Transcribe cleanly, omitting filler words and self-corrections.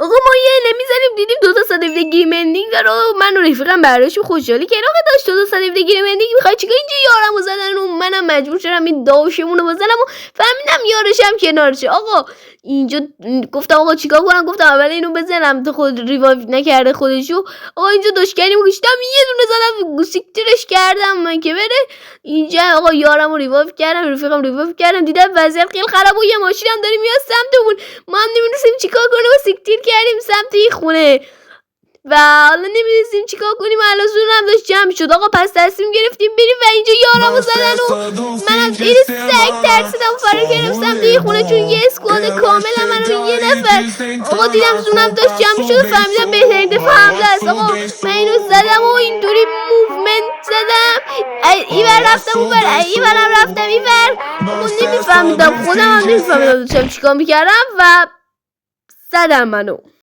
آقا ما یه نمیزنیم دیدیم 2 تا صدف گیمندینگ داره و من و رفیقم براش خوشحالی که آقا داشت 2 تا صدف گیمندینگ میخوای چیکار اینجا یارمو زدن و منم مجبور شدم این داشمونو بزنم و فهمیدم یارشم کنارشه. آقا اینجا گفتم آقا چیکار کنم، گفتم اول اینو بزنم تا خود ریوایو نکرده خودشو. آقا اینجا داشکنیمو کشیدم یه دونه زدم سیکتیرش کردم من که بره. اینجا آقا یارمو ریوایو کردم، رفیقم ریوایو کردم، دیدم وضعیت خیلی خراب و یه ماشینم داره میاد سمتمون. ما هم نمیدونستیم چیکار کنیم و سیکتیر کردیم سمت این خونه و حالا نمیدونستیم چیکار کنیم. الان زورم داشت جمع شد. آقا پس تصمیم گرفتیم بریم و اینجا یارمو زدن و منم این سگ ترسیدم فرار کردم سمت این خونه چون یه اسکواد کامل منو یه نفر. آقا دیدم زورم داشت جمع شد و فهمیدم بهترین دفاع حمله است. آقا من اینو زدم و اینطوری موومنت زدم، اینور رفتم اونور، اینورم رفتم اینور. آقا نمیفهمیدم، خودم هم نمیفهمیدم داشتم چیکار میکردم و زدم منو.